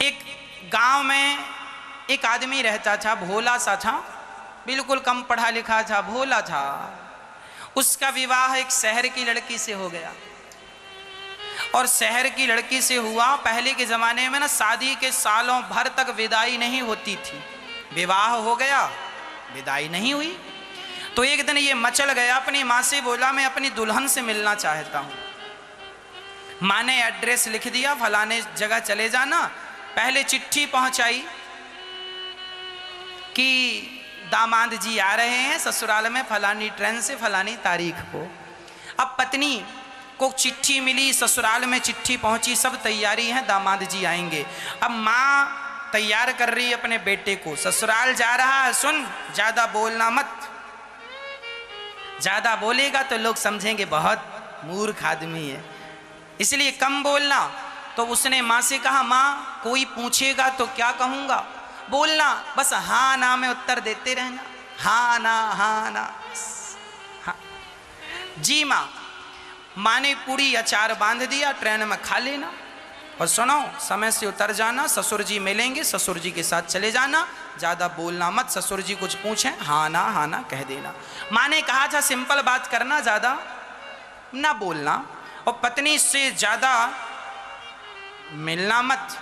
एक गांव में एक आदमी रहता था, भोला सा था, बिल्कुल कम पढ़ा लिखा था, भोला था। उसका विवाह एक शहर की लड़की से हो गया। और शहर की लड़की से हुआ, पहले के ज़माने में ना शादी के सालों भर तक विदाई नहीं होती थी। विवाह हो गया, विदाई नहीं हुई, तो एक दिन ये मचल गया, अपनी माँ से बोला मैं अपनी दुल्हन से मिलना चाहता हूँ। माँ ने एड्रेस लिख दिया, फलाने जगह चले जाना। पहले चिट्ठी पहुँचाई कि दामाद जी आ रहे हैं ससुराल में फलानी ट्रेन से फलानी तारीख को। अब पत्नी को चिट्ठी मिली, ससुराल में चिट्ठी पहुंची, सब तैयारी है, दामाद जी आएंगे। अब माँ तैयार कर रही है अपने बेटे को, ससुराल जा रहा है, सुन ज़्यादा बोलना मत, ज़्यादा बोलेगा तो लोग समझेंगे बहुत मूर्ख आदमी है, इसलिए कम बोलना। तो उसने माँ से कहा, माँ कोई पूछेगा तो क्या कहूँगा, बोलना बस हाँ ना में उत्तर देते रहना, हाँ ना हाँ ना हाँ। जी माँ। माँ ने पूरी अचार बांध दिया, ट्रेन में खा लेना और सुनो समय से उतर जाना, ससुर जी मिलेंगे, ससुर जी के साथ चले जाना, ज़्यादा बोलना मत, ससुर जी कुछ पूछें हाँ ना कह देना। माँ ने कहा था सिंपल बात करना, ज़्यादा ना बोलना, और पत्नी से ज़्यादा मिलना मत,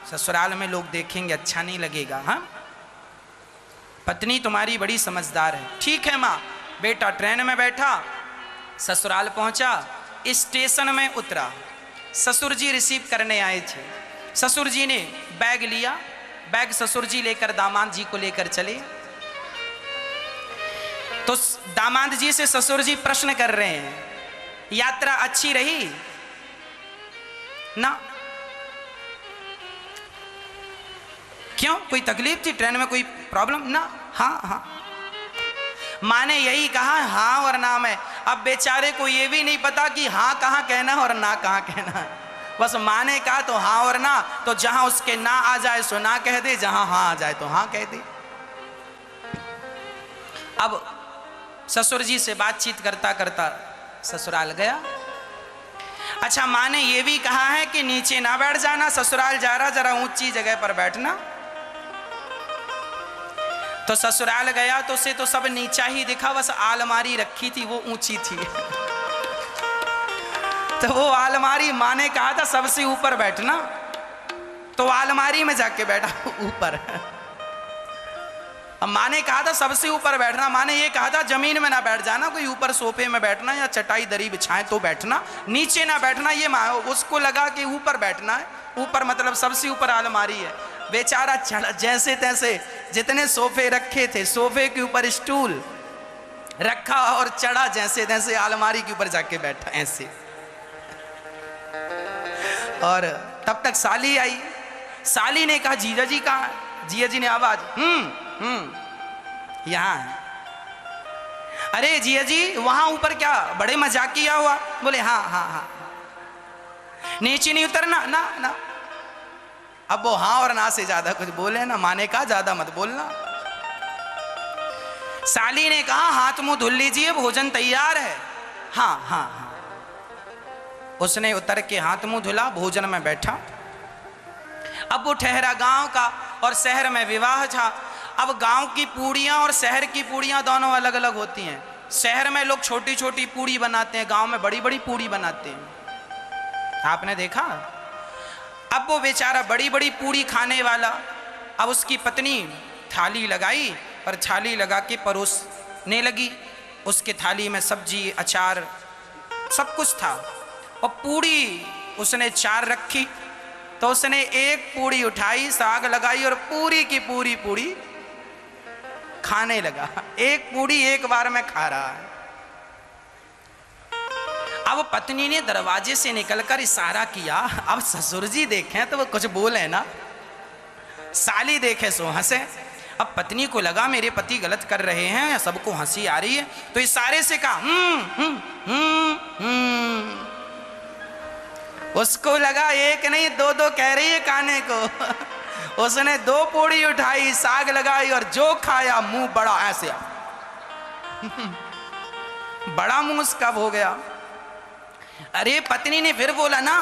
ससुराल में लोग देखेंगे अच्छा नहीं लगेगा। हाँ, पत्नी तुम्हारी बड़ी समझदार है। ठीक है माँ। बेटा ट्रेन में बैठा, ससुराल पहुंचा, स्टेशन में उतरा, ससुर जी रिसीव करने आए थे। ससुर जी ने बैग लिया, बैग ससुर जी लेकर दामाद जी को लेकर चले। तो दामाद जी से ससुर जी प्रश्न कर रहे हैं, यात्रा अच्छी रही ना? क्यों, कोई तकलीफ थी ट्रेन में, कोई प्रॉब्लम ना? हाँ हाँ। माँ ने यही कहा हाँ और ना में। अब बेचारे को ये भी नहीं पता कि हाँ कहाँ कहना है और ना कहाँ कहना है, बस माँ ने कहा तो हाँ और ना, तो जहाँ उसके ना आ जाए सो ना कह दे, जहाँ हाँ आ जाए तो हाँ कह दे। अब ससुर जी से बातचीत करता करता ससुराल गया। अच्छा, माँ ने ये भी कहा है कि नीचे ना बैठ जाना, ससुराल जा रहा, जरा ऊंची जगह पर बैठना। तो ससुराल गया तो उसे तो सब नीचा ही दिखा, बस आलमारी रखी थी वो ऊंची थी। तो वो आलमारी, माँ ने कहा था सबसे ऊपर बैठना, तो आलमारी में जाके बैठा ऊपर। अब माँ ने कहा था सबसे ऊपर बैठना, माँ ने ये कहा था जमीन में ना बैठ जाना, कोई ऊपर सोफे में बैठना या चटाई दरी बिछाए तो बैठना, नीचे ना बैठना। ये माँ उसको लगा कि ऊपर बैठना है, ऊपर मतलब सबसे ऊपर आलमारी है। बेचारा चढ़ा, जैसे तैसे जितने सोफे रखे थे सोफे के ऊपर स्टूल रखा और चढ़ा, जैसे तैसे आलमारी के ऊपर जाके बैठा ऐसे। और तब तक साली आई। साली ने कहा जीजा जी कहाँ है? जीजा जी ने आवाज यहाँ है। अरे जीजा जी वहां ऊपर क्या बड़े मजाक किया हुआ? बोले हाँ हाँ हाँ, नीचे नहीं उतरना ना ना। अब वो हाँ और ना से ज्यादा कुछ बोले ना, माँ ने कहा ज्यादा मत बोलना। साली ने कहा हाथ मुंह धुल लीजिए, भोजन तैयार है। हाँ हाँ हाँ। उसने उतर के हाथ मुंह धुला, भोजन में बैठा। अब वो ठहरा गांव का, और शहर में विवाह था। अब गांव की पूड़ियाँ और शहर की पूड़ियाँ दोनों अलग अलग होती हैं। शहर में लोग छोटी छोटी पूड़ी बनाते हैं, गांव में बड़ी बड़ी पूड़ी बनाते हैं, आपने देखा। अब वो बेचारा बड़ी बड़ी पूड़ी खाने वाला, अब उसकी पत्नी थाली लगाई और थाली लगा के परोसने लगी। उसके थाली में सब्जी अचार सब कुछ था, और पूड़ी उसने 4 रखी। तो उसने एक पूड़ी उठाई, साग लगाई और पूरी की पूरी पूड़ी खाने लगा। एक पूड़ी एक बार में खा रहा है। अब पत्नी ने दरवाजे से निकलकर इशारा किया, अब ससुर जी देखें तो वो कुछ बोले ना, साली देखे सो हंसे। अब पत्नी को लगा मेरे पति गलत कर रहे हैं, सबको हंसी आ रही है, तो इशारे से कहा उसको लगा एक नहीं दो दो कह रही है खाने को। उसने 2 पूड़ी उठाई, साग लगाई और जो खाया मुंह बड़ा ऐसे बड़ा मुंह उसका हो गया। अरे पत्नी ने फिर बोला ना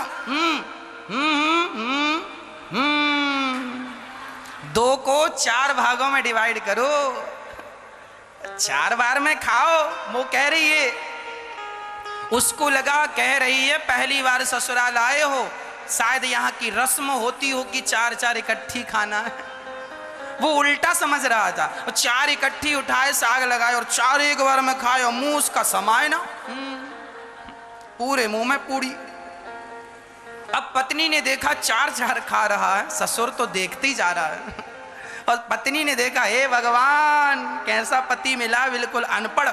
2 को 4 भागों में डिवाइड करो, 4 बार में खाओ। वो कह रही है, उसको लगा कह रही है पहली बार ससुराल आए हो, शायद यहाँ की रस्म होती हो कि 4 इकट्ठी खाना है। वो उल्टा समझ रहा था। 4 इकट्ठी उठाए, साग लगाए और 4 एक बार में खाए और मुंह उसका समाये ना, पूरे मुंह में पूरी। अब पत्नी ने देखा 4 खा रहा है, ससुर तो देखते ही जा रहा है। और पत्नी ने देखा, हे भगवान कैसा पति मिला, बिल्कुल अनपढ़।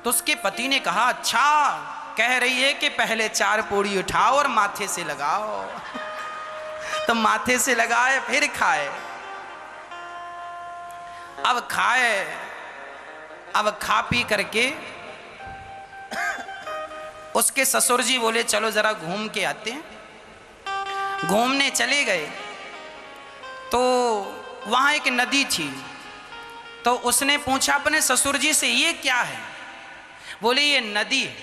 तो उसके पति ने कहा, अच्छा कह रही है कि पहले 4 पूड़ी उठाओ और माथे से लगाओ। तो माथे से लगाए, फिर खाए। अब खाए, अब खा पी करके उसके ससुर जी बोले चलो जरा घूम के आते हैं। घूमने चले गए तो वहां एक नदी थी। तो उसने पूछा अपने ससुर जी से, ये क्या है? बोले ये नदी है।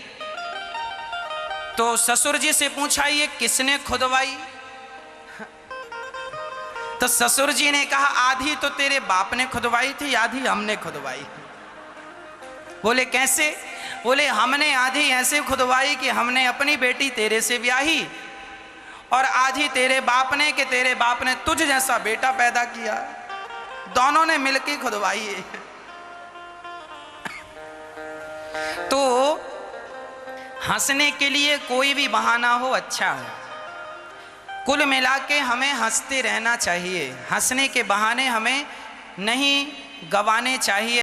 तो ससुर जी से पूछा, ये किसने खुदवाई? तो ससुर जी ने कहा, आधी तो तेरे बाप ने खुदवाई थी, आधी हमने खुदवाई। बोले कैसे? बोले हमने आधी ऐसे खुदवाई कि हमने अपनी बेटी तेरे से ब्याही, और आधी तेरे बाप ने कि तेरे बाप ने तुझ जैसा बेटा पैदा किया, दोनों ने मिलकर खुदवाई है। तो हंसने के लिए कोई भी बहाना हो अच्छा है। कुल मिला के हमें हंसते रहना चाहिए, हंसने के बहाने हमें नहीं गंवाने चाहिए।